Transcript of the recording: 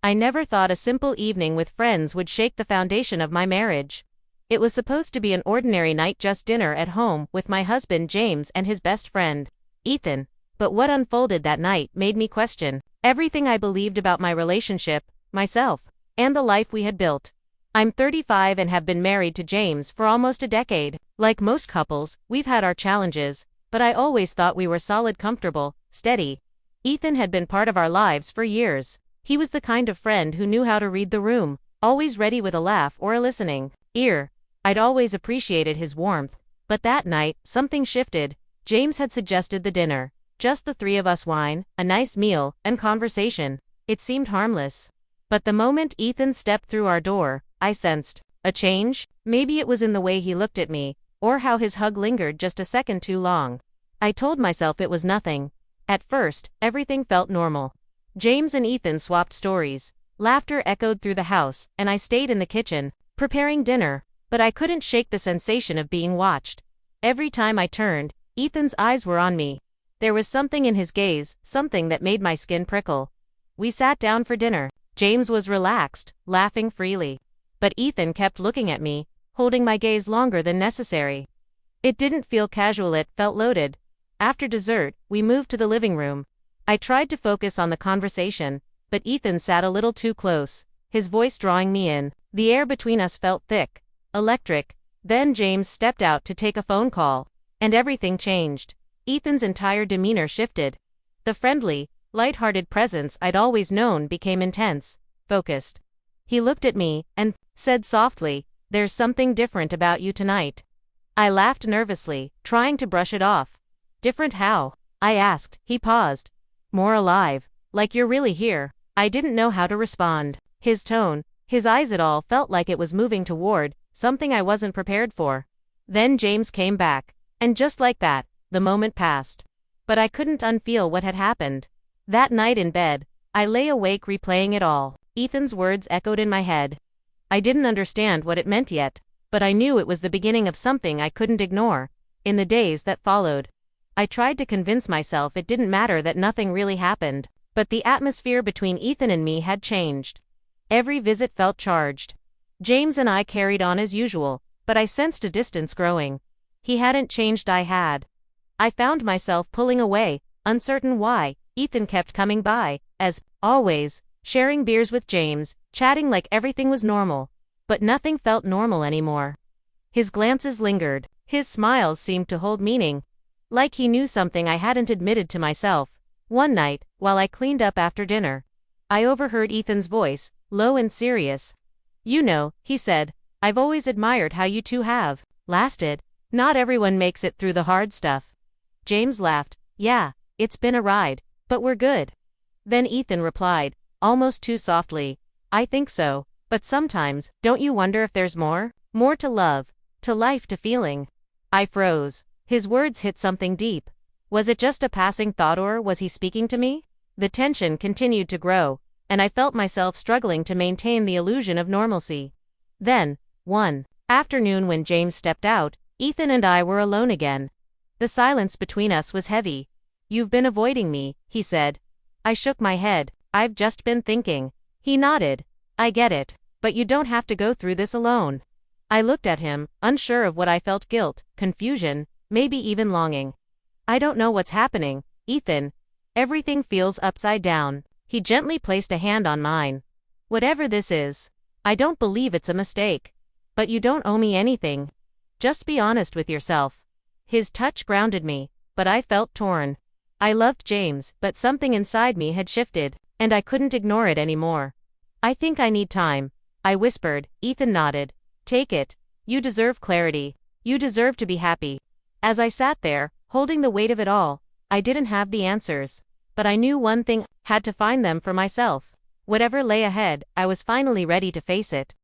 I never thought a simple evening with friends would shake the foundation of my marriage. It was supposed to be an ordinary night, just dinner at home with my husband James and his best friend, Ethan. But what unfolded that night made me question everything I believed about my relationship, myself, and the life we had built. I'm 35 and have been married to James for almost a decade. Like most couples, we've had our challenges, but I always thought we were solid, comfortable, steady. Ethan had been part of our lives for years. He was the kind of friend who knew how to read the room, always ready with a laugh or a listening ear. I'd always appreciated his warmth, but that night, something shifted. James had suggested the dinner. Just the three of us, wine, a nice meal, and conversation. It seemed harmless. But the moment Ethan stepped through our door, I sensed a change. Maybe it was in the way he looked at me, or how his hug lingered just a second too long. I told myself it was nothing. At first, everything felt normal. James and Ethan swapped stories. Laughter echoed through the house, and I stayed in the kitchen, preparing dinner. But I couldn't shake the sensation of being watched. Every time I turned, Ethan's eyes were on me. There was something in his gaze, something that made my skin prickle. We sat down for dinner. James was relaxed, laughing freely. But Ethan kept looking at me, holding my gaze longer than necessary. It didn't feel casual, it felt loaded. After dessert, we moved to the living room. I tried to focus on the conversation, but Ethan sat a little too close, his voice drawing me in. The air between us felt thick, electric. Then James stepped out to take a phone call, and everything changed. Ethan's entire demeanor shifted. The friendly, light-hearted presence I'd always known became intense, focused. He looked at me and said softly, "There's something different about you tonight." I laughed nervously, trying to brush it off. "Different how?" I asked. He paused. "More alive. Like you're really here." I didn't know how to respond. His tone, his eyes, it all felt like it was moving toward something I wasn't prepared for. Then James came back, and just like that, the moment passed. But I couldn't unfeel what had happened. That night in bed, I lay awake replaying it all. Ethan's words echoed in my head. I didn't understand what it meant yet, but I knew it was the beginning of something I couldn't ignore. In the days that followed, I tried to convince myself it didn't matter, that nothing really happened. But the atmosphere between Ethan and me had changed. Every visit felt charged. James and I carried on as usual, but I sensed a distance growing. He hadn't changed, I had. I found myself pulling away, uncertain why. Ethan kept coming by, as always, sharing beers with James, chatting like everything was normal. But nothing felt normal anymore. His glances lingered. His smiles seemed to hold meaning. Like he knew something I hadn't admitted to myself. One night, while I cleaned up after dinner, I overheard Ethan's voice, low and serious. "You know," he said, "I've always admired how you two have lasted. Not everyone makes it through the hard stuff." James laughed. "Yeah, it's been a ride, but we're good." Then Ethan replied, almost too softly, "I think so, but sometimes, don't you wonder if there's more? More to love, to life, to feeling?" I froze. His words hit something deep. Was it just a passing thought, or was he speaking to me? The tension continued to grow, and I felt myself struggling to maintain the illusion of normalcy. Then, one afternoon when James stepped out, Ethan and I were alone again. The silence between us was heavy. "You've been avoiding me," he said. I shook my head. "I've just been thinking." He nodded. "I get it. But you don't have to go through this alone." I looked at him, unsure of what I felt: guilt, confusion, maybe even longing. "I don't know what's happening, Ethan. Everything feels upside down." He gently placed a hand on mine. "Whatever this is, I don't believe it's a mistake. But you don't owe me anything. Just be honest with yourself." His touch grounded me, but I felt torn. I loved James, but something inside me had shifted, and I couldn't ignore it anymore. "I think I need time," I whispered. Ethan nodded. "Take it. You deserve clarity. You deserve to be happy." As I sat there, holding the weight of it all, I didn't have the answers. But I knew one thing: had to find them for myself. Whatever lay ahead, I was finally ready to face it.